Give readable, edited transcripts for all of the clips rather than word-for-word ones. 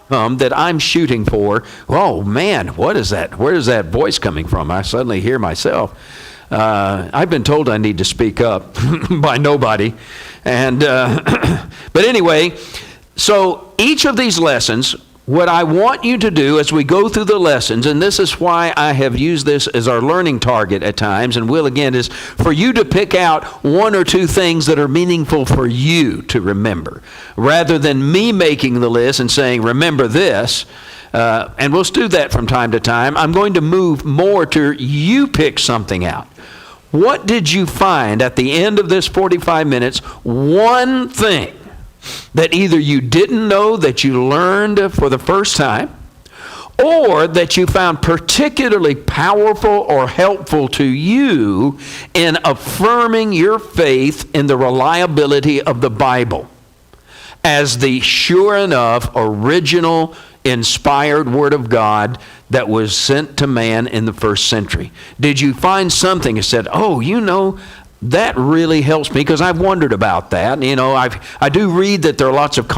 that I'm shooting for. Oh man, what is that? Where is that voice coming from? I suddenly hear myself. I've been told I need to speak up by nobody. And but anyway, so each of these lessons, what I want you to do as we go through the lessons, and this is why I have used this as our learning target at times, and will again, is for you to pick out one or two things that are meaningful for you to remember, rather than me making the list and saying, remember this. And we'll do that from time to time. I'm going to move more to you pick something out. What did you find at the end of this 45 minutes? One thing that either you didn't know that you learned for the first time, or that you found particularly powerful or helpful to you in affirming your faith in the reliability of the Bible as the sure enough original inspired Word of God that was sent to man in the first century. Did you find something that said, oh, you know, that really helps me, because I've wondered about that. You know, I do read that there are lots of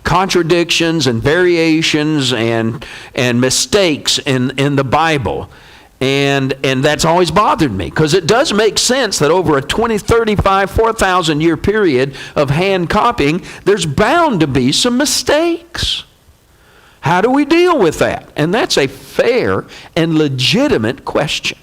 contradictions and variations and mistakes in the Bible. And that's always bothered me, because it does make sense that over a 20, 35, 4,000 year period of hand copying, there's bound to be some mistakes. How do we deal with that? And that's a fair and legitimate question.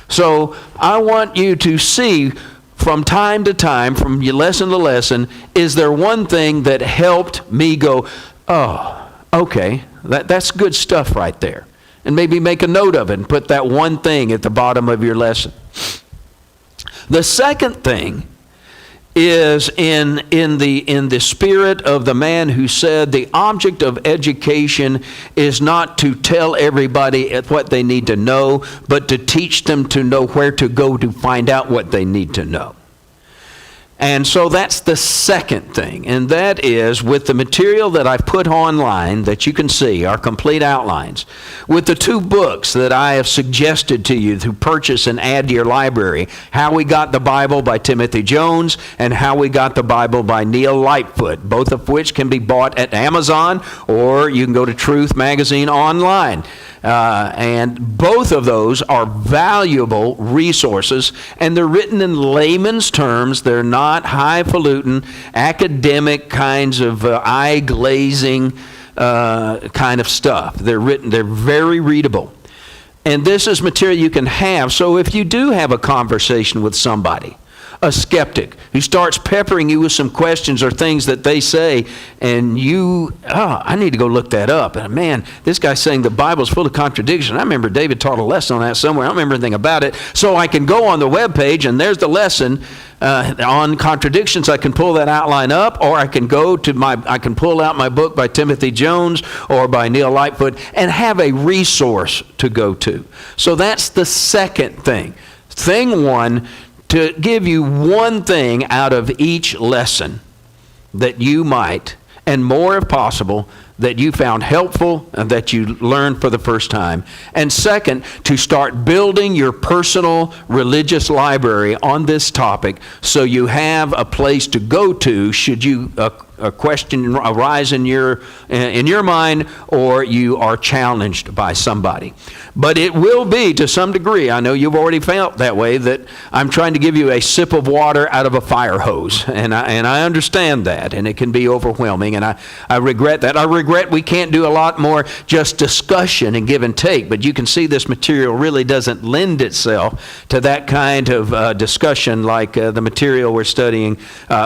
So I want you to see from time to time, from lesson to lesson, is there one thing that helped me go, oh, okay, that's good stuff right there. And maybe make a note of it and put that one thing at the bottom of your lesson. The second thing is in the spirit of the man who said the object of education is not to tell everybody what they need to know, but to teach them to know where to go to find out what they need to know. And so that's the second thing, and that is with the material that I've put online that you can see, our complete outlines, with the two books that I have suggested to you to purchase and add to your library, How We Got the Bible by Timothy Jones and How We Got the Bible by Neil Lightfoot, both of which can be bought at Amazon, or you can go to Truth Magazine online. And both of those are valuable resources, and they're written in layman's terms. They're not highfalutin, academic kinds of eye-glazing kind of stuff. They're very readable. And this is material you can have. So if you do have a conversation with somebody, a skeptic who starts peppering you with some questions or things that they say, and I need to go look that up. And man, this guy's saying the Bible's full of contradictions. I remember David taught a lesson on that somewhere. I don't remember anything about it. So I can go on the webpage, and there's the lesson on contradictions. I can pull that outline up, or I can I can pull out my book by Timothy Jones or by Neil Lightfoot and have a resource to go to. So that's the second thing. Thing one, to give you one thing out of each lesson that you might, and more if possible, that you found helpful and that you learned for the first time. And second, to start building your personal religious library on this topic so you have a place to go to should you a question arise in your mind, or you are challenged by somebody. But it will be, to some degree, I know you've already felt that way, that I'm trying to give you a sip of water out of a fire hose. And I understand that, and it can be overwhelming, and I regret that. I regret we can't do a lot more just discussion and give and take, but you can see this material really doesn't lend itself to that kind of discussion like the material we're studying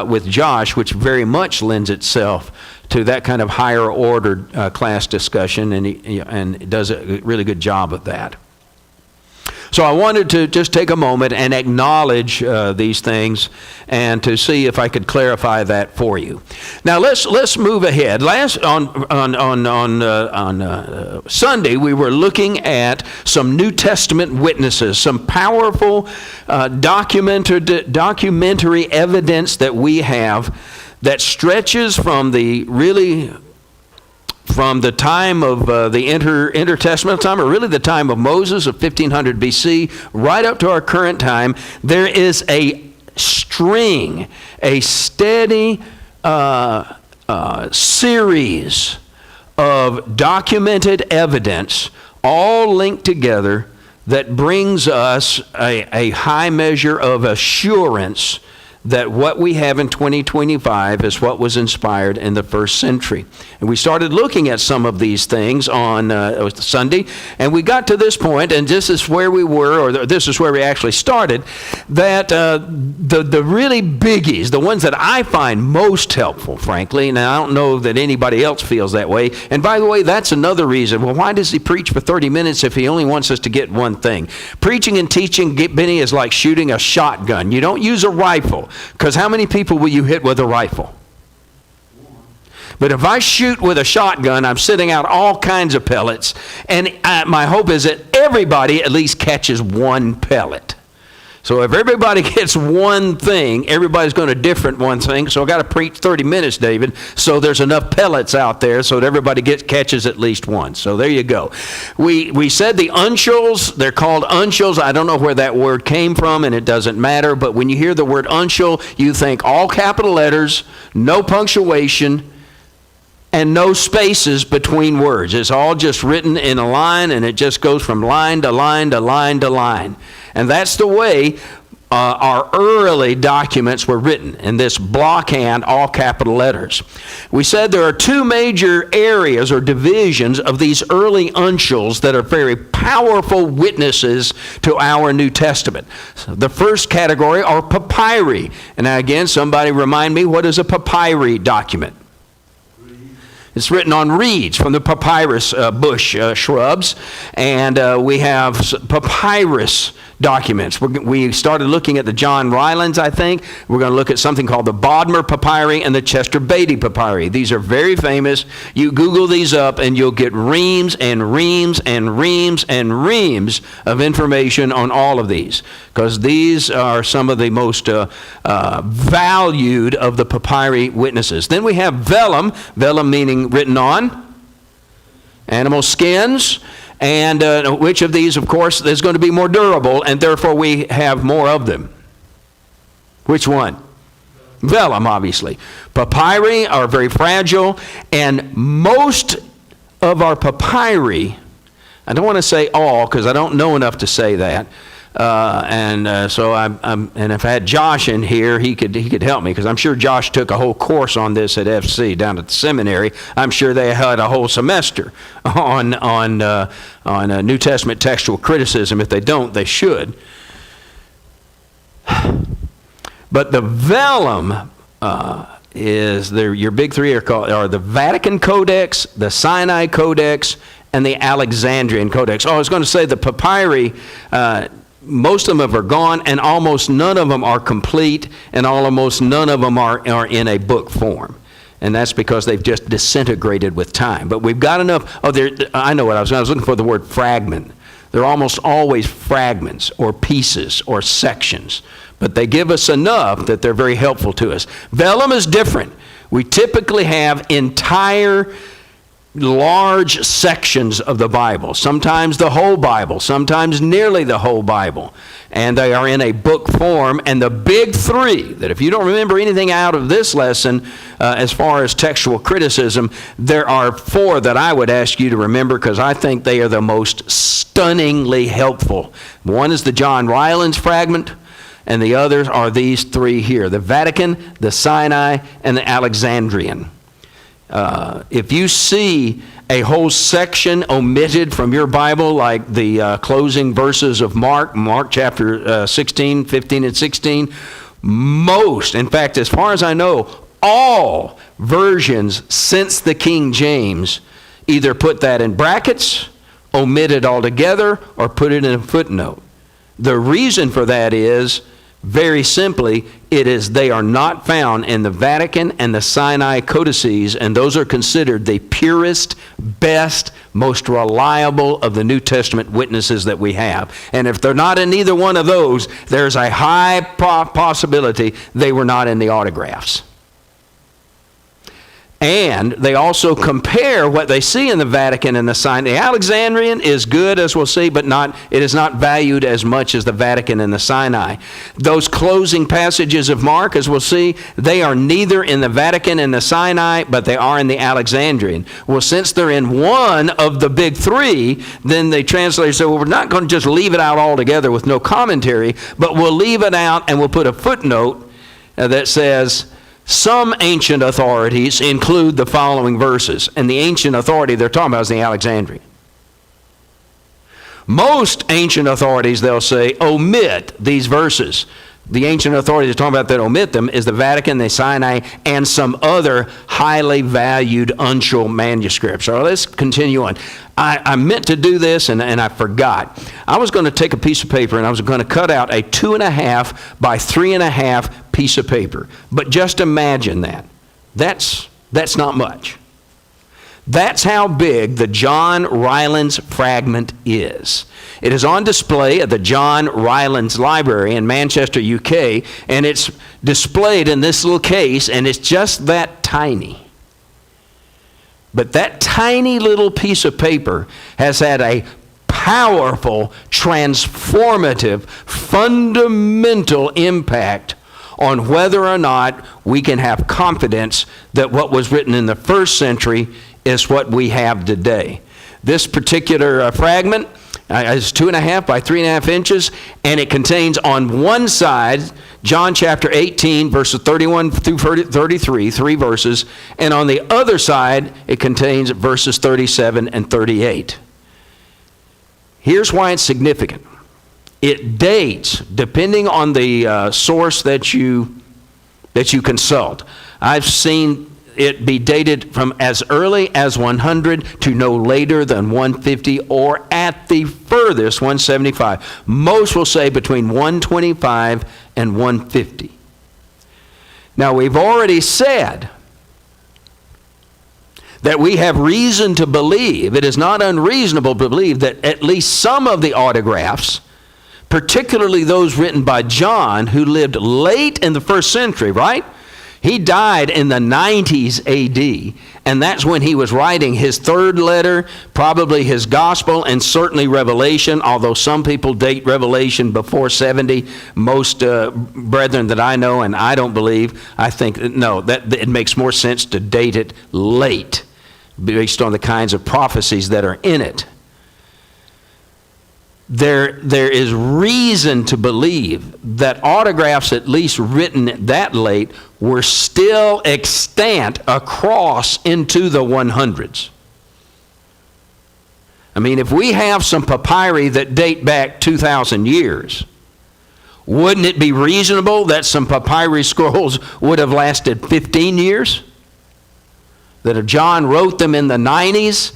with Josh, which very much lends itself to that kind of higher ordered class discussion, and he does a really good job of that. So I wanted to just take a moment and acknowledge these things and to see if I could clarify that for you. Now let's move ahead. On Sunday we were looking at some New Testament witnesses, some powerful documentary evidence that we have that stretches from the time of the intertestamental time, or really the time of Moses of 1500 BC, right up to our current time. There is a steady series of documented evidence, all linked together, that brings us a high measure of assurance that what we have in 2025 is what was inspired in the first century. And we started looking at some of these things on Sunday, and we got to this point, and this is where we were, or this is where we actually started, that the really biggies, the ones that I find most helpful, frankly, and I don't know that anybody else feels that way. And by the way, that's another reason. Well, why does he preach for 30 minutes if he only wants us to get one thing? Preaching and teaching, Benny, is like shooting a shotgun. You don't use a rifle. Because how many people will you hit with a rifle? But if I shoot with a shotgun, I'm sending out all kinds of pellets, and my hope is that everybody at least catches one pellet. So if everybody gets one thing, everybody's going to different one thing. So I've got to preach 30 minutes, David, so there's enough pellets out there so that everybody catches at least one. So there you go. We said the uncials, they're called uncials. I don't know where that word came from, and it doesn't matter. But when you hear the word uncial, you think all capital letters, no punctuation, and no spaces between words. It's all just written in a line, and it just goes from line to line to line to line. And that's the way our early documents were written, in this blockhand, all capital letters. We said there are two major areas or divisions of these early uncials that are very powerful witnesses to our New Testament. So the first category are papyri. And now again, somebody remind me, what is a papyri document? It's written on reeds from the papyrus bush shrubs, and we have papyrus documents. We started looking at the John Rylands, I think. We're going to look at something called the Bodmer Papyri and the Chester Beatty Papyri. These are very famous. You Google these up, and you'll get reams and reams and reams and reams of information on all of these, because these are some of the most valued of the papyri witnesses. Then we have vellum, vellum meaning written on animal skins. And which of these, of course, is going to be more durable, and therefore we have more of them? Which one? Vellum, obviously. Papyri are very fragile, and most of our papyri, I don't want to say all, because I don't know enough to say that. And if I had Josh in here, he could help me, because I'm sure Josh took a whole course on this at FC down at the seminary. I'm sure they had a whole semester on New Testament textual criticism. If they don't, they should. But the vellum your big three are the Vatican Codex, the Sinai Codex, and the Alexandrian Codex. Oh, I was going to say the papyri. Most of them are gone, and almost none of them are complete, and almost none of them are in a book form. And that's because they've just disintegrated with time. But we've got enough. I know what I was looking for, the word fragment. They're almost always fragments or pieces or sections. But they give us enough that they're very helpful to us. Vellum is different. We typically have entire large sections of the Bible, sometimes the whole Bible, sometimes nearly the whole Bible, and they are in a book form. And the big three, that if you don't remember anything out of this lesson as far as textual criticism, there are four that I would ask you to remember, because I think they are the most stunningly helpful. One is the John Rylands fragment, and the others are these three here: the Vatican, the Sinai, and the Alexandrian. If you see a whole section omitted from your Bible, like the closing verses of Mark chapter 16, 15, and 16, in fact, as far as I know, all versions since the King James either put that in brackets, omit it altogether, or put it in a footnote. The reason for that is, very simply, they are not found in the Vatican and the Sinai codices, and those are considered the purest, best, most reliable of the New Testament witnesses that we have. And if they're not in either one of those, there's a high possibility they were not in the autographs. And they also compare what they see in the Vatican and the Sinai. The Alexandrian is good, as we'll see, but it is not valued as much as the Vatican and the Sinai. Those closing passages of Mark, as we'll see, they are neither in the Vatican and the Sinai, but they are in the Alexandrian. Well, since they're in one of the big three, then the translators say, well, we're not going to just leave it out altogether with no commentary, but we'll leave it out and we'll put a footnote that says, some ancient authorities include the following verses. And the ancient authority they're talking about is the Alexandrian. Most ancient authorities, they'll say, omit these verses. The ancient authorities they're talking about that omit them is the Vatican, the Sinai, and some other highly valued uncial manuscripts. So let's continue on. I meant to do this and I forgot. I was going to take a piece of paper and I was going to cut out a 2.5 by 3.5 piece of paper. But just imagine that. That's not much. That's how big the John Rylands fragment is. It is on display at the John Rylands Library in Manchester, UK, and it's displayed in this little case, and it's just that tiny. But that tiny little piece of paper has had a powerful, transformative, fundamental impact on whether or not we can have confidence that what was written in the first century is what we have today. This particular fragment is 2.5 by 3.5 inches, and it contains on one side John chapter 18, verses 31 through 33, 3 verses, and on the other side it contains verses 37 and 38. Here's why it's significant. It dates, depending on the source that you consult. I've seen it be dated from as early as 100 to no later than 150, or at the furthest 175. Most will say between 125 and 150. Now, we've already said that we have reason to believe, it is not unreasonable to believe, that at least some of the autographs, particularly those written by John, who lived late in the first century, right? He died in the 90s AD, and that's when he was writing his third letter, probably his gospel, and certainly Revelation, although some people date Revelation before 70. Most brethren that I know, and I don't believe, I think, no, that it makes more sense to date it late, based on the kinds of prophecies that are in it. There is reason to believe that autographs, at least written that late, were still extant across into the 100s. I mean, if we have some papyri that date back 2,000 years, wouldn't it be reasonable that some papyri scrolls would have lasted 15 years? That if John wrote them in the 90s,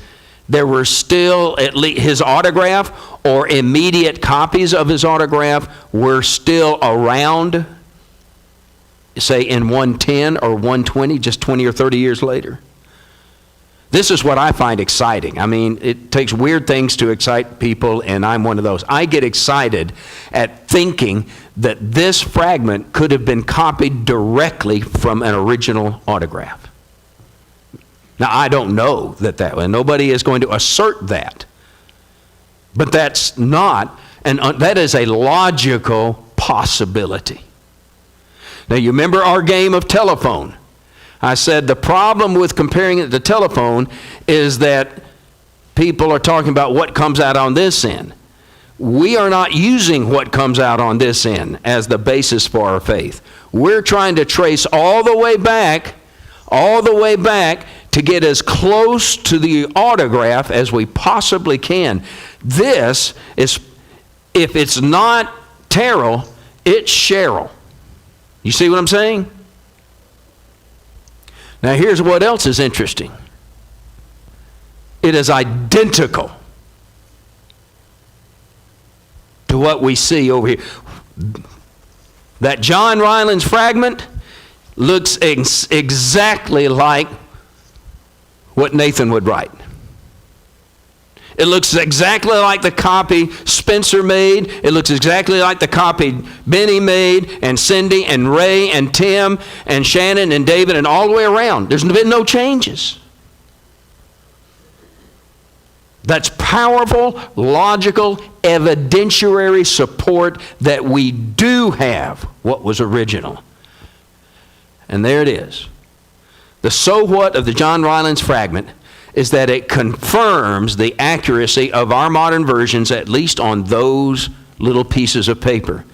there were still at least his autograph or immediate copies of his autograph were still around, say in 110 or 120, just 20 or 30 years later. This is what I find exciting. I mean, it takes weird things to excite people, and I'm one of those. I get excited at thinking that this fragment could have been copied directly from an original autograph. Now, I don't know that way. Nobody is going to assert that. But that's not, and that is a logical possibility. Now, you remember our game of telephone. I said the problem with comparing it to telephone is that people are talking about what comes out on this end. We are not using what comes out on this end as the basis for our faith. We're trying to trace all the way back to get as close to the autograph as we possibly can. This is, if it's not Terrell, it's Cheryl. You see what I'm saying? Now here's what else is interesting. It is identical to what we see over here. That John Rylands fragment looks exactly like what Nathan would write. It looks exactly like the copy Spencer made. It looks exactly like the copy Benny made, and Cindy and Ray and Tim and Shannon and David and all the way around. There's been no changes. That's powerful, logical, evidentiary support that we do have what was original. And there it is. The so what of the John Rylands fragment is that it confirms the accuracy of our modern versions, at least on those little pieces of paper.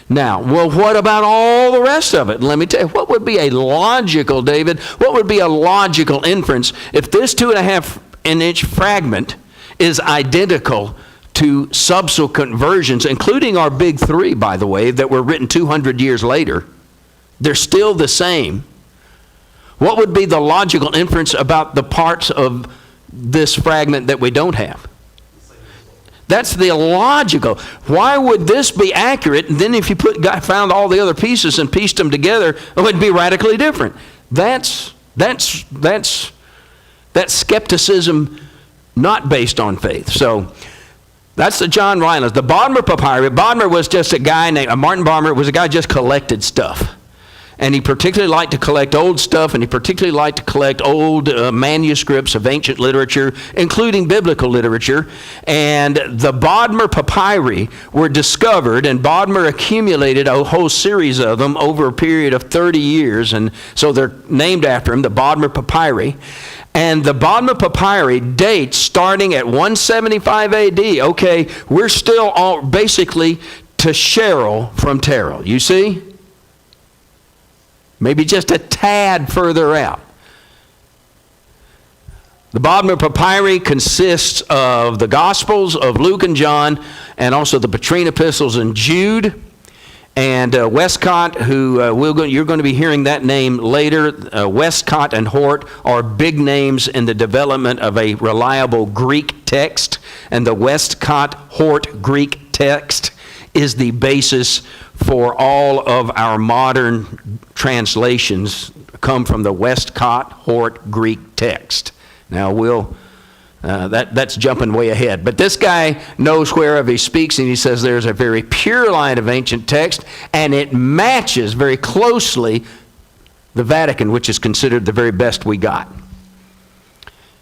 Now, well, what about all the rest of it? Let me tell you, what would be a logical, David, what would be a logical inference if this 2.5-inch fragment is identical to subsequent versions, including our big three, by the way, that were written 200 years later? They're still the same. What would be the logical inference about the parts of this fragment that we don't have? That's the illogical. Why would this be accurate? And then if you found all the other pieces and pieced them together, it would be radically different. That's skepticism not based on faith. So that's the John Rylands. The Bodmer Papyri. Bodmer was just a guy named Martin Bodmer was a guy who just collected stuff. And he particularly liked to collect old stuff, and he particularly liked to collect old manuscripts of ancient literature, including biblical literature. And the Bodmer Papyri were discovered, and Bodmer accumulated a whole series of them over a period of 30 years, and so they're named after him, the Bodmer Papyri. And the Bodmer Papyri dates starting at 175 AD. Okay, we're still all basically to Cheryl from Terrell. You see? Maybe just a tad further out. The Bodmer Papyri consists of the Gospels of Luke and John, and also the Petrine epistles and Jude. And Westcott, who you're going to be hearing that name later. Westcott and Hort are big names in the development of a reliable Greek text. And the Westcott-Hort Greek text is the basis for all of our modern translations, come from the Westcott-Hort Greek text. Now that's jumping way ahead. But this guy knows whereof he speaks, and he says there's a very pure line of ancient text, and it matches very closely the Vatican, which is considered the very best we got.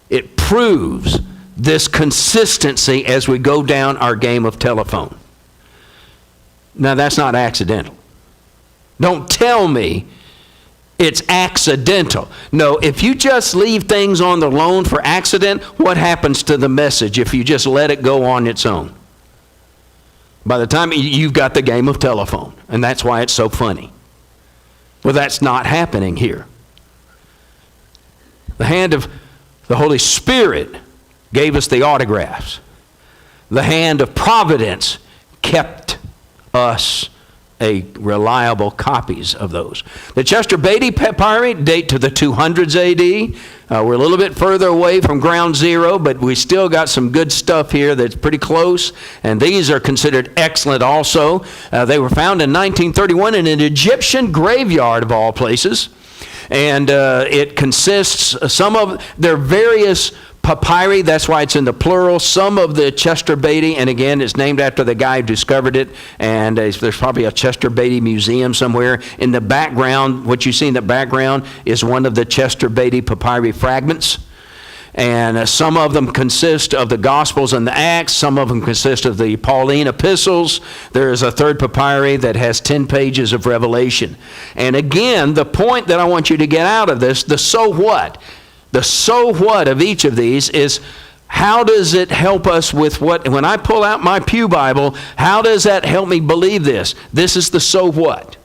It proves this consistency as we go down our game of telephone. Now, that's not accidental. Don't tell me it's accidental. No, if you just leave things on the loan for accident, what happens to the message if you just let it go on its own? By the time you've got the game of telephone, and that's why it's so funny. Well, that's not happening here. The hand of the Holy Spirit gave us the autographs. The hand of providence kept us a reliable copies of those. The Chester Beatty Papyri date to the 200s AD. We're a little bit further away from ground zero, but we still got some good stuff here that's pretty close, and these are considered excellent also. They were found in 1931 in an Egyptian graveyard of all places, and it consists, some of their various papyri, that's why it's in the plural. Some of the Chester Beatty, and again, it's named after the guy who discovered it, and there's probably a Chester Beatty museum somewhere. In the background, what you see in the background is one of the Chester Beatty papyri fragments. And some of them consist of the Gospels and the Acts. Some of them consist of the Pauline epistles. There is a third papyri that has 10 pages of Revelation. And again, the point that I want you to get out of this, the so what? The so what of each of these is, how does it help us with what, when I pull out my Pew Bible, how does that help me believe this? This is the so what.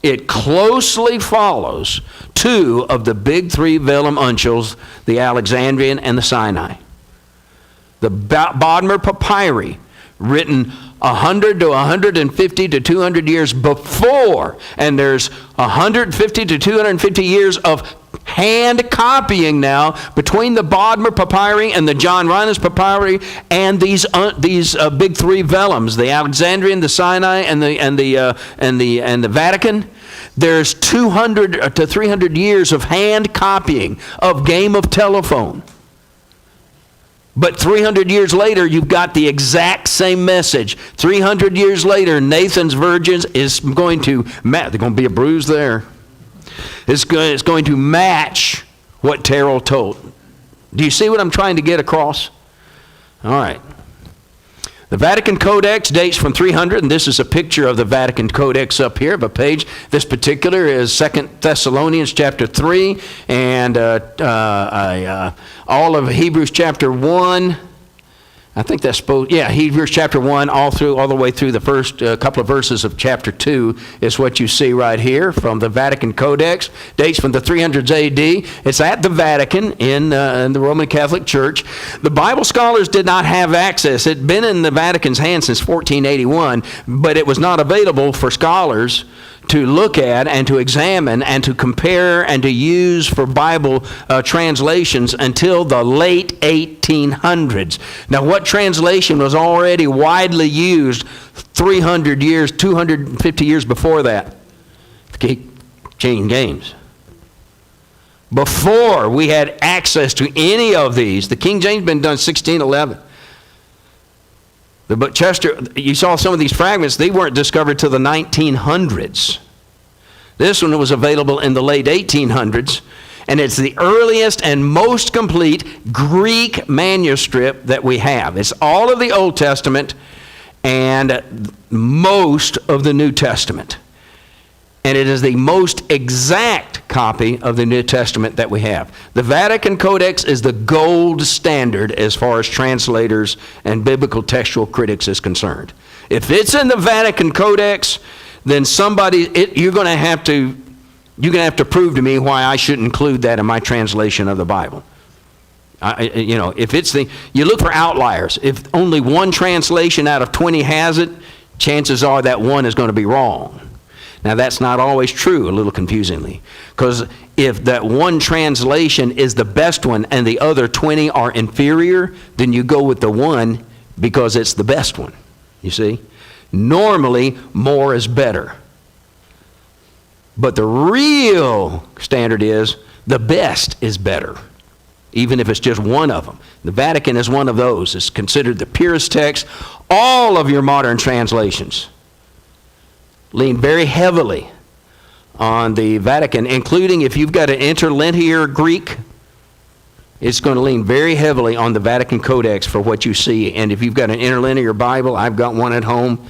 It closely follows two of the big three vellum uncials, the Alexandrian and the Sinai. The Bodmer Papyri, written 100 to 150 to 200 years before, and there's 150 to 250 years of hand copying now between the Bodmer Papyri and the John Rylands Papyri and these big three vellums, the Alexandrian, the Sinai, and the Vatican. There's 200 to 300 years of hand copying of game of telephone. But 300 years later, you've got the exact same message. 300 years later, Nathan's virgins is going to match. There's going to be a bruise there. It's going to match what Terrell told. Do you see what I'm trying to get across? All right. The Vatican Codex dates from 300, and this is a picture of the Vatican Codex up here of a page. This particular is 2 Thessalonians chapter 3, and all of Hebrews chapter 1. I think that's supposed, Hebrews chapter 1 all the way through the first couple of verses of chapter 2 is what you see right here from the Vatican Codex. Dates from the 300s AD. It's at the Vatican in the Roman Catholic Church. The Bible scholars did not have access. It had been in the Vatican's hands since 1481, but it was not available for scholars to look at and to examine and to compare and to use for Bible translations until the late 1800s. Now, what translation was already widely used 300 years, 250 years before that? The King James. Before we had access to any of these, the King James been done 1611. But Chester, you saw some of these fragments, they weren't discovered till the 1900s. This one was available in the late 1800s, and it's the earliest and most complete Greek manuscript that we have. It's all of the Old Testament and most of the New Testament. And it is the most exact copy of the New Testament that we have. The Vatican Codex is the gold standard as far as translators and biblical textual critics is concerned. If it's in the Vatican Codex, then you're going to have to prove to me why I shouldn't include that in my translation of the Bible. If you look for outliers. If only one translation out of 20 has it, chances are that one is going to be wrong. Now, that's not always true, a little confusingly, because if that one translation is the best one and the other 20 are inferior, then you go with the one because it's the best one, you see? Normally, more is better. But the real standard is the best is better, even if it's just one of them. The Vatican is one of those. It's considered the purest text. All of your modern translations lean very heavily on the Vatican, including if you've got an interlinear Greek, it's going to lean very heavily on the Vatican Codex for what you see. And if you've got an interlinear Bible, I've got one at home.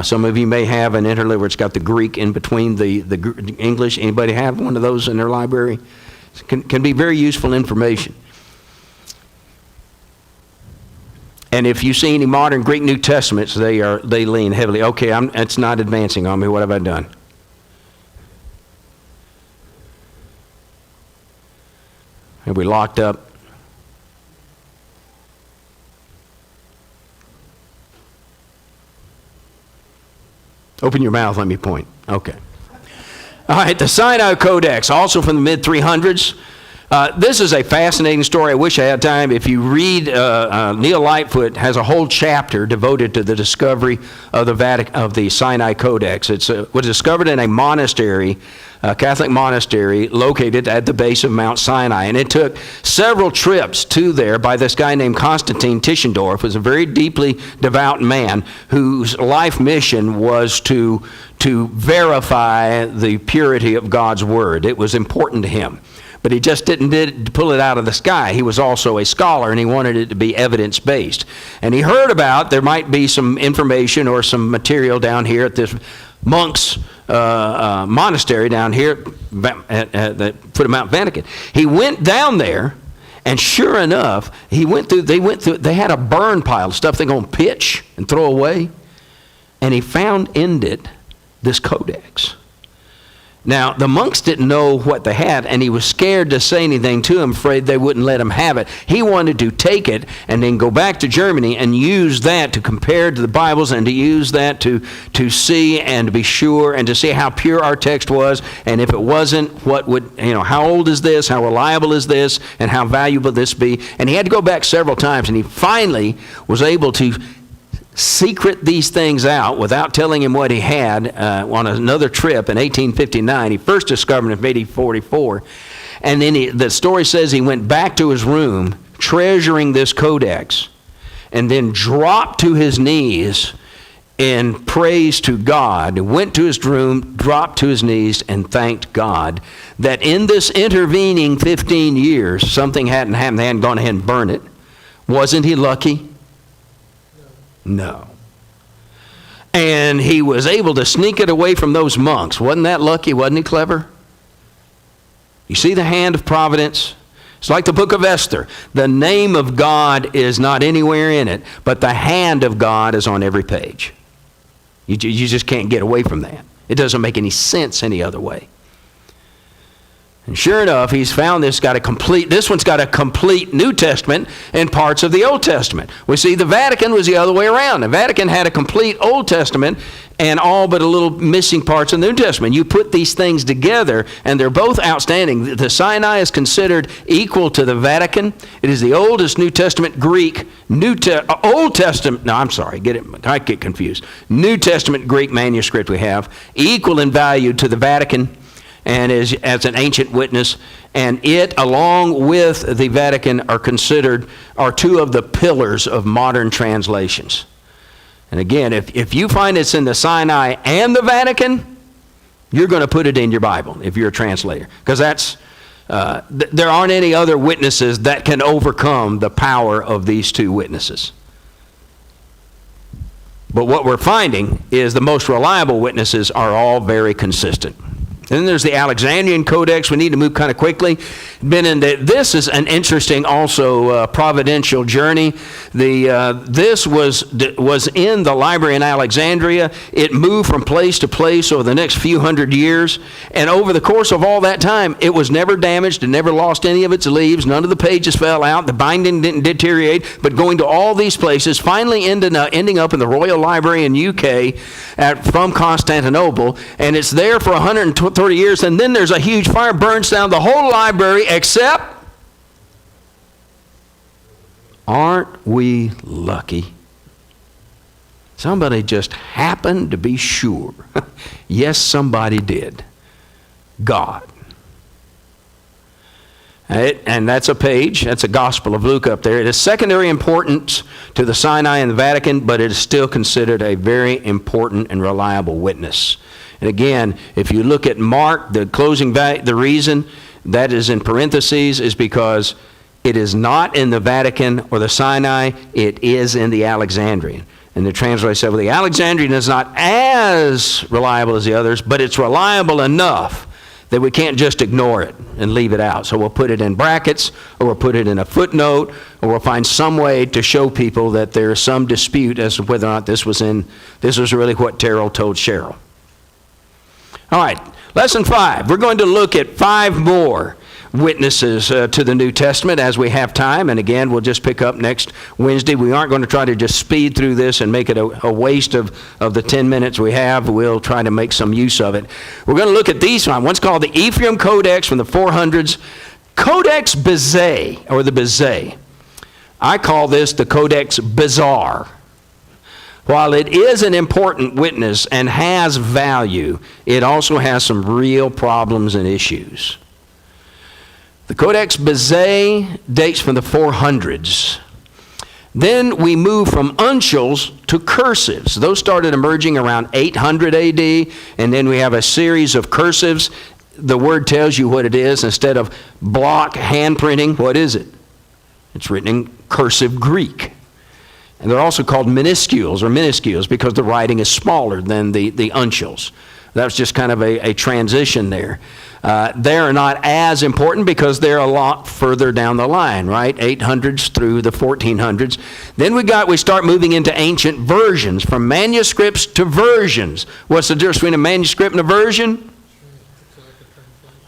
Some of you may have an interlinear where it's got the Greek in between the English. Anybody have one of those in their library? It can be very useful information. And if you see any modern Greek New Testaments, they lean heavily. Okay, it's not advancing on me. What have I done? Have we locked up? Open your mouth, let me point. Okay. All right, the Sinai Codex, also from the mid-300s. This is a fascinating story. I wish I had time. If you read, Neil Lightfoot has a whole chapter devoted to the discovery of the Sinai Codex. It was discovered in a monastery, a Catholic monastery located at the base of Mount Sinai. And it took several trips to there by this guy named Constantine Tischendorf, who was a very deeply devout man whose life mission was to verify the purity of God's Word. It was important to him. But he just didn't pull it out of the sky. He was also a scholar, and he wanted it to be evidence-based. And he heard about there might be some information or some material down here at this monk's monastery down here at the foot of Mount Vatican. He went down there, and sure enough, they had a burn pile of stuff they're going to pitch and throw away. And he found in it this codex. Now, the monks didn't know what they had, and he was scared to say anything to them, afraid they wouldn't let him have it. He wanted to take it and then go back to Germany and use that to compare to the Bibles and to use that to see and to be sure and to see how pure our text was, and if it wasn't, how old is this, how reliable is this, and how valuable this be. And he had to go back several times, and he finally was able to secret these things out without telling him what he had on another trip in 1859. He first discovered it in 1844. And then the story says he went back to his room, treasuring this codex, and then dropped to his knees in praise to God, went to his room, dropped to his knees, and thanked God that in this intervening 15 years, something hadn't happened. They hadn't gone ahead and burned it. Wasn't he lucky? No. And he was able to sneak it away from those monks. Wasn't that lucky? Wasn't he clever? You see the hand of providence? It's like the book of Esther. The name of God is not anywhere in it, but the hand of God is on every page. You just can't get away from that. It doesn't make any sense any other way. And sure enough, he's found this one's got a complete New Testament and parts of the Old Testament. We see the Vatican was the other way around. The Vatican had a complete Old Testament and all but a little missing parts of the New Testament. You put these things together, and they're both outstanding. The Sinai is considered equal to the Vatican. It is the oldest New Testament Greek, Old Testament, no, I'm sorry, I get confused. New Testament Greek manuscript we have, equal in value to the Vatican, and as an ancient witness, and it, along with the Vatican, are two of the pillars of modern translations. And again, if you find it's in the Sinai and the Vatican, you're going to put it in your Bible if you're a translator, because there aren't any other witnesses that can overcome the power of these two witnesses. But what we're finding is the most reliable witnesses are all very consistent. And then there's the Alexandrian Codex. We need to move kind of quickly. This is an interesting also providential journey. This was in the library in Alexandria. It moved from place to place over the next few hundred years. And over the course of all that time, it was never damaged. It never lost any of its leaves. None of the pages fell out. The binding didn't deteriorate. But going to all these places, finally ending up in the Royal Library in UK from Constantinople. And it's there for 130 years, and then there's a huge fire, burns down the whole library, except, aren't we lucky? Somebody just happened to be sure. Yes, somebody did. God. And that's a Gospel of Luke up there. It is secondary importance to the Sinai and the Vatican, but it is still considered a very important and reliable witness. And again, if you look at Mark, the closing value, the reason that is in parentheses is because it is not in the Vatican or the Sinai, it is in the Alexandrian. And the translator said, well, the Alexandrian is not as reliable as the others, but it's reliable enough that we can't just ignore it and leave it out. So we'll put it in brackets, or we'll put it in a footnote, or we'll find some way to show people that there is some dispute as to whether or not this was really what Terrell told Cheryl. All right, lesson 5. We're going to look at 5 more witnesses to the New Testament as we have time. And again, we'll just pick up next Wednesday. We aren't going to try to just speed through this and make it a waste of the 10 minutes we have. We'll try to make some use of it. We're going to look at these. One's called the Ephraim Codex from the 400s. Codex Bezae, or the Bezae. I call this the Codex Bizarre. While it is an important witness and has value, it also has some real problems and issues. The Codex Bezae dates from the 400s. Then we move from uncials to cursives. Those started emerging around 800 AD, and then we have a series of cursives. The word tells you what it is. Instead of block handprinting, what is it? It's written in cursive Greek. And they're also called minuscules because the writing is smaller than the uncials. That was just kind of a transition there. They're not as important because they're a lot further down the line, right? 800s through the 1400s. Then we start moving into ancient versions, from manuscripts to versions. What's the difference between a manuscript and a version?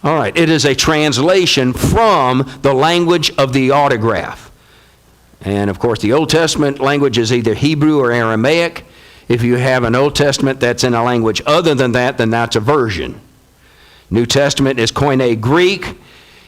All right, it is a translation from the language of the autograph. And of course, the Old Testament language is either Hebrew or Aramaic. If you have an Old Testament that's in a language other than that, then that's a version. New Testament is Koine Greek.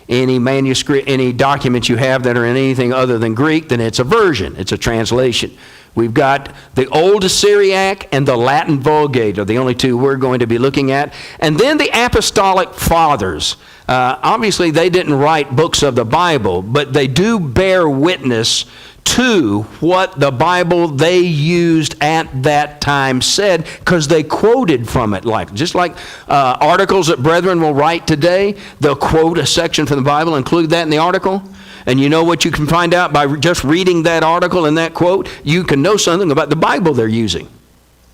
Any manuscript, any documents you have that are in anything other than Greek, then it's a version. It's a translation. We've got the Old Syriac and the Latin Vulgate are the only two we're going to be looking at. And then the Apostolic Fathers. Obviously, they didn't write books of the Bible, but they do bear witness to what the Bible they used at that time said, because they quoted from it. Just like articles that brethren will write today, they'll quote a section from the Bible, include that in the article. And you know what you can find out by just reading that article and that quote? You can know something about the Bible they're using,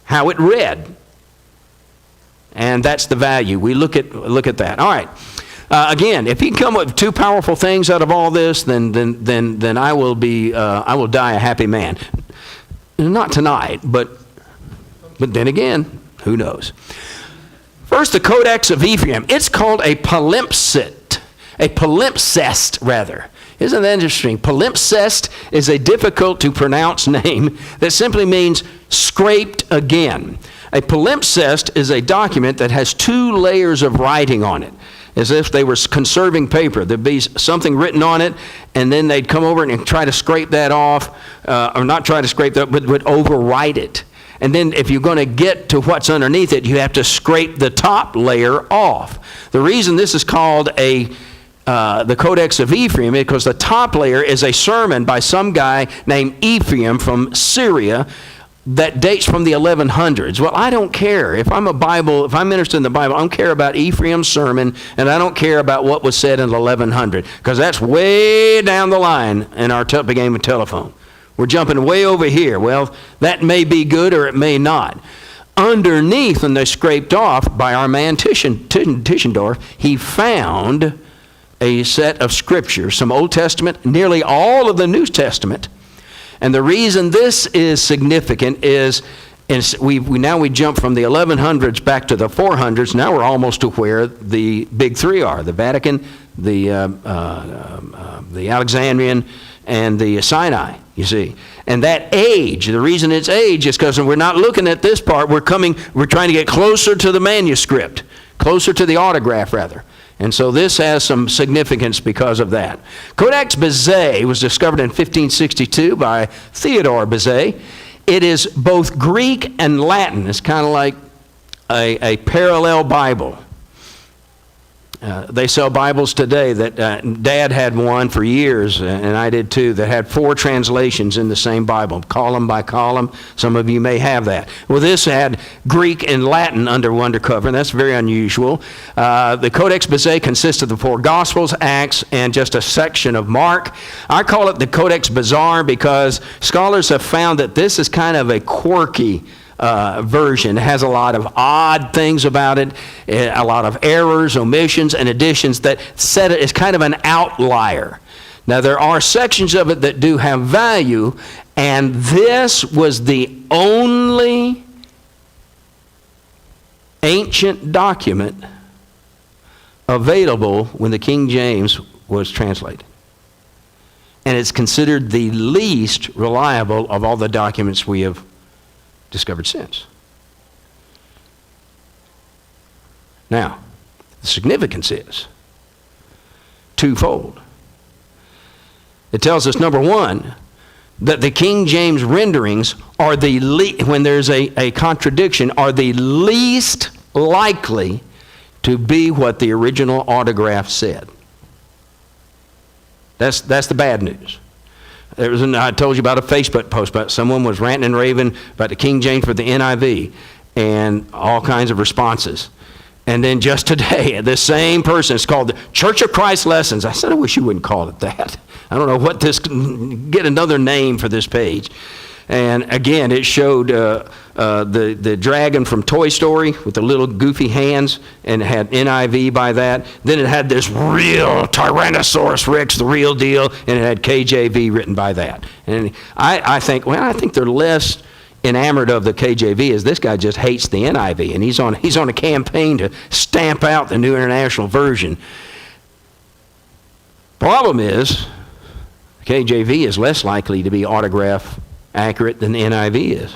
how it read. And that's the value. We look at that. All right. Again, if he can come up with two powerful things out of all this, then I will die a happy man. Not tonight, but then again, who knows? First, the Codex of Ephraim. It's called a palimpsest, rather. Isn't that interesting? Palimpsest is a difficult to pronounce name that simply means scraped again. A palimpsest is a document that has two layers of writing on it, as if they were conserving paper. There'd be something written on it, and then they'd come over and try to scrape that off, or not try to scrape that, but overwrite it. And then if you're going to get to what's underneath it, you have to scrape the top layer off. The reason this is called the Codex of Ephraim is because the top layer is a sermon by some guy named Ephraim from Syria that dates from the 1100s. Well, I don't care. If I'm interested in the Bible, I don't care about Ephraim's sermon, and I don't care about what was said in 1100, because that's way down the line in our game of telephone. We're jumping way over here. Well, that may be good or it may not. Underneath, when they scraped off by our man Tischendorf, he found a set of scriptures, some Old Testament, nearly all of the New Testament. And the reason this is significant is we jump from the 1100s back to the 400s. Now we're almost to where the big three are: the Vatican, the Alexandrian, and the Sinai. You see, and that age. The reason it's age is because we're not looking at this part. We're trying to get closer to the manuscript, closer to the autograph, rather. And so this has some significance because of that. Codex Bezae was discovered in 1562 by Theodore Bezae. It is both Greek and Latin. It's kind of like a parallel Bible. They sell Bibles today that Dad had one for years, and I did too, that had 4 translations in the same Bible, column by column. Some of you may have that. Well, this had Greek and Latin under cover, and that's very unusual. The Codex Bezae consists of the 4 Gospels, Acts, and just a section of Mark. I call it the Codex Bizarre because scholars have found that this is kind of a quirky version. It has a lot of odd things about it, a lot of errors, omissions, and additions that set it as kind of an outlier. Now, there are sections of it that do have value, and this was the only ancient document available when the King James was translated. And it's considered the least reliable of all the documents we have discovered since. Now, the significance is twofold. It tells us, number one, that the King James renderings are when there's a contradiction, are the least likely to be what the original autograph said. That's the bad news. I told you about a Facebook post about someone was ranting and raving about the King James for the NIV and all kinds of responses. And then just today, this same person, it's called the Church of Christ Lessons. I said, I wish you wouldn't call it that. I don't know what get another name for this page. And again, it showed the dragon from Toy Story with the little goofy hands, and it had NIV by that. Then it had this real Tyrannosaurus Rex, the real deal, and it had KJV written by that. And I think they're less enamored of the KJV as this guy just hates the NIV, and he's on a campaign to stamp out the New International Version. Problem is, KJV is less likely to be autograph accurate than the NIV is,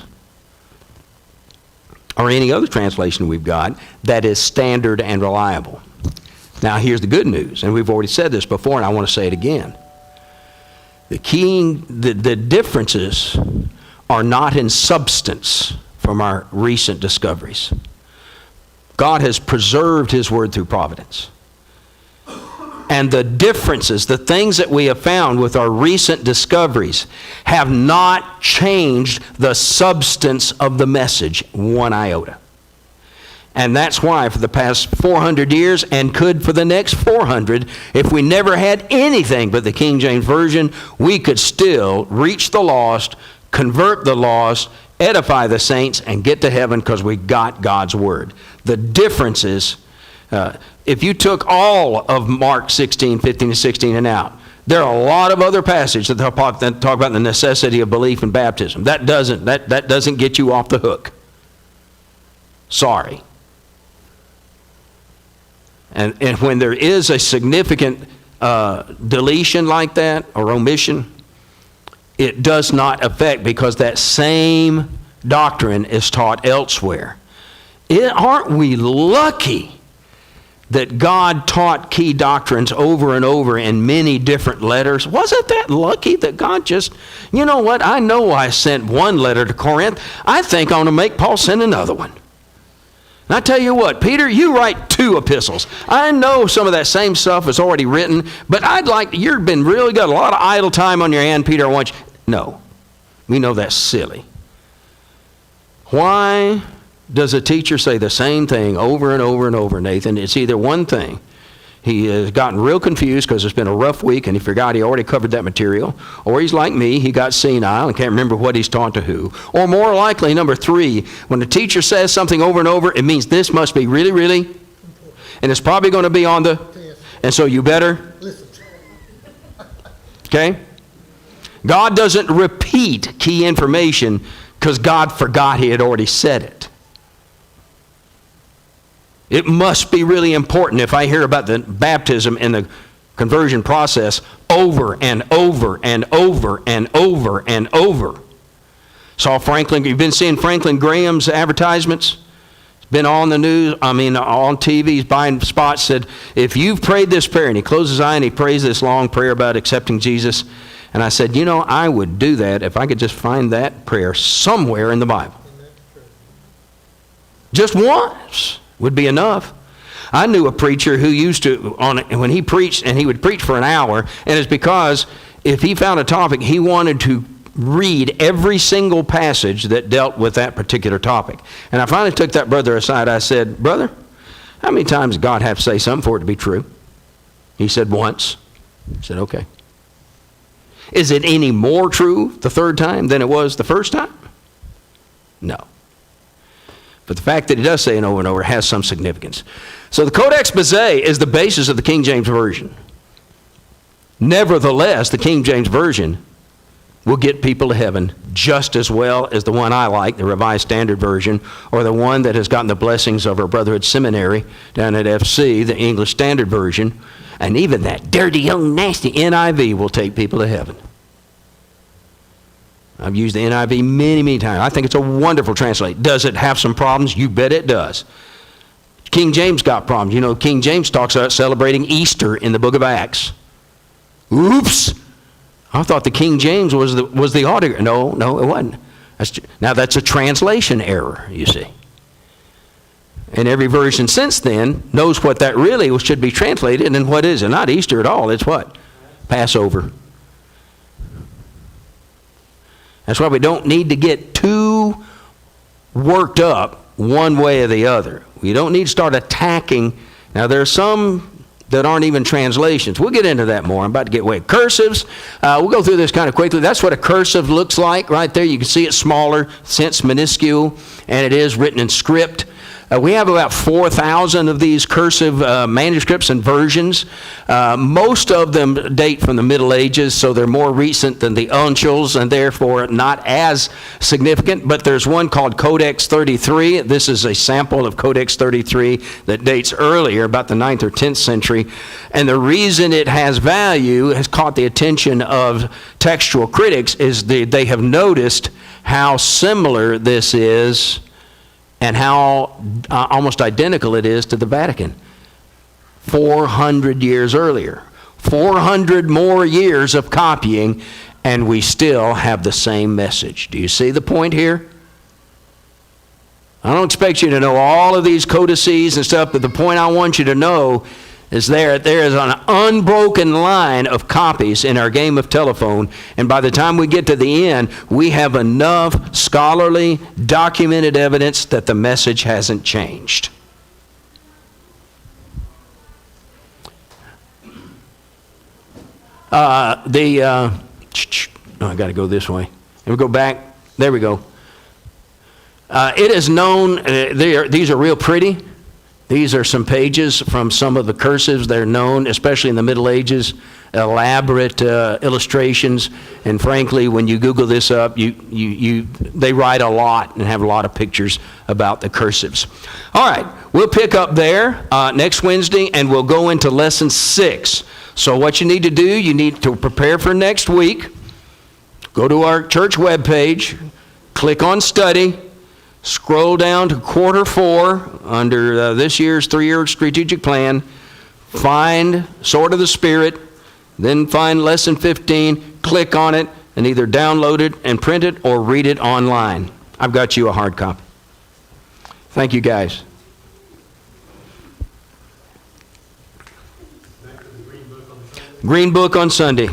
or any other translation we've got that is standard and reliable. Now, here's the good news, and we've already said this before, and I want to say it again. The differences are not in substance from our recent discoveries. God has preserved His Word through providence. And the differences, the things that we have found with our recent discoveries, have not changed the substance of the message one iota. And that's why for the past 400 years, and could for the next 400, if we never had anything but the King James Version, we could still reach the lost, convert the lost, edify the saints, and get to heaven because we got God's Word. The difference is, if you took all of Mark 16, 15 to 16 and out, there are a lot of other passages that talk about the necessity of belief in baptism. That doesn't get you off the hook. Sorry. And when there is a significant deletion like that or omission, it does not affect, because that same doctrine is taught elsewhere. Aren't we lucky that God taught key doctrines over and over in many different letters? Wasn't that lucky that God just, you know what, I know I sent one letter to Corinth. I think I want to make Paul send another one. And I tell you what, Peter, you write 2 epistles. I know some of that same stuff is already written, but you've been really got a lot of idle time on your hand, Peter. I want you. No, we know that's silly. Why does a teacher say the same thing over and over and over, Nathan? It's either one thing. He has gotten real confused because it's been a rough week and he forgot he already covered that material. Or he's like me, he got senile and can't remember what he's taught to who. Or more likely, number 3, when the teacher says something over and over, it means this must be really, really, and it's probably going to be on the, and so you better listen. Okay? God doesn't repeat key information because God forgot he had already said it. It must be really important if I hear about the baptism and the conversion process over and over and over and over and over. You've been seeing Franklin Graham's advertisements? It's been on the news, on TV, he's buying spots, said, if you've prayed this prayer, and he closes his eye and he prays this long prayer about accepting Jesus, and I said, I would do that if I could just find that prayer somewhere in the Bible. Just once would be enough. I knew a preacher who used to, when he preached, and he would preach for an hour, and it's because if he found a topic, he wanted to read every single passage that dealt with that particular topic. And I finally took that brother aside. I said, brother, how many times does God have to say something for it to be true? He said, once. I said, okay. Is it any more true the third time than it was the first time? No. But the fact that he does say it over and over has some significance. So the Codex Bezae is the basis of the King James Version. Nevertheless, the King James Version will get people to heaven just as well as the one I like, the Revised Standard Version, or the one that has gotten the blessings of our Brotherhood Seminary down at FC, the English Standard Version. And even that dirty, young, nasty NIV will take people to heaven. I've used the NIV many, many times. I think it's a wonderful translation. Does it have some problems? You bet it does. King James got problems. King James talks about celebrating Easter in the book of Acts. Oops! I thought the King James was the author. No, it wasn't. That's a translation error, you see. And every version since then knows what that really should be translated, and what is it? Not Easter at all. It's what? Passover. That's why we don't need to get too worked up one way or the other. We don't need to start attacking. Now, there are some that aren't even translations. We'll get into that more. I'm about to get away. Cursives, we'll go through this kind of quickly. That's what a cursive looks like right there. You can see it smaller, since minuscule, and it is written in script. We have about 4,000 of these cursive manuscripts and versions. Most of them date from the Middle Ages, so they're more recent than the uncials and therefore not as significant. But there's one called Codex 33. This is a sample of Codex 33 that dates earlier, about the 9th or 10th century. And the reason it has value, has caught the attention of textual critics, is they have noticed how similar this is and how almost identical it is to the Vatican. 400 years earlier. 400 more years of copying, and we still have the same message. Do you see the point here? I don't expect you to know all of these codices and stuff, but the point I want you to know is there. There is an unbroken line of copies in our game of telephone, and by the time we get to the end, we have enough scholarly, documented evidence that the message hasn't changed. I got to go this way. And we go back. There we go. It is known, these are real pretty. These are some pages from some of the cursives that are known, especially in the Middle Ages, elaborate illustrations. And frankly, when you Google this up, they write a lot and have a lot of pictures about the cursives. All right, we'll pick up there next Wednesday, and we'll go into lesson 6. So what you need to do, you need to prepare for next week. Go to our church webpage, click on study, scroll down to quarter 4 under this year's 3-year strategic plan, find Sword of the Spirit, then find lesson 15, click on it, and either download it and print it or read it online. I've got you a hard copy. Thank you, guys. Green Book on Sunday.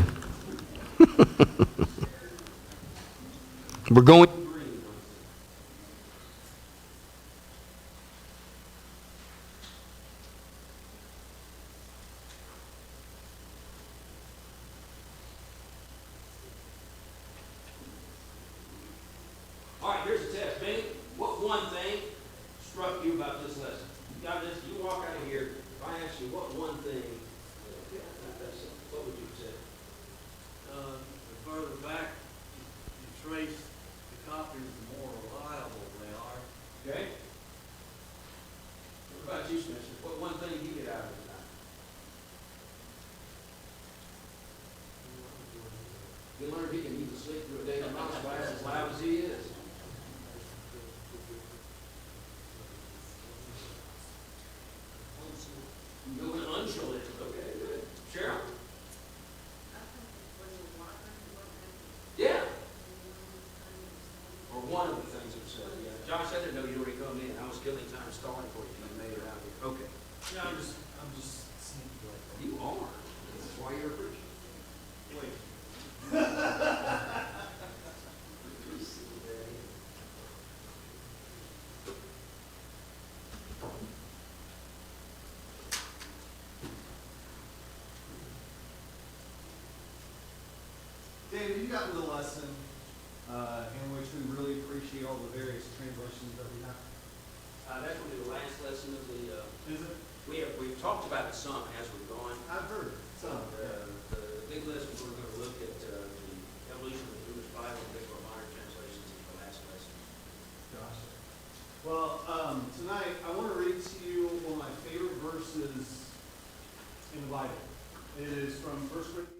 We're going. All right, here's the test. Benny, what one thing struck you about this lesson? You got this, you walk out of here, if I ask you what one thing, what would you say? The further back you trace the copies, the more reliable they are. Okay. What about you, Spencer? What one thing you get out of it tonight? You learn he can even sleep through a day in mouse class as loud as he is. You're going to unchill it. Okay, good. Cheryl? Yeah. Or one of the things that said, yeah. Josh, I didn't know you'd already come in. I was killing time stalling for you. You made it out here. Okay. Yeah, I'm just sneaky like that. You are. That's why you're a preacher. Wait. David, you got the lesson in which we really appreciate all the various translations that we have. That's going to be the last lesson of the. Is it? We've talked about it some as we've gone. I've heard some. The big lesson we're going to look at the evolution of the English Bible and pick our modern translations is the last lesson. Gosh. Well, tonight I want to read to you one of my favorite verses in the Bible. It is from 1 Corinthians.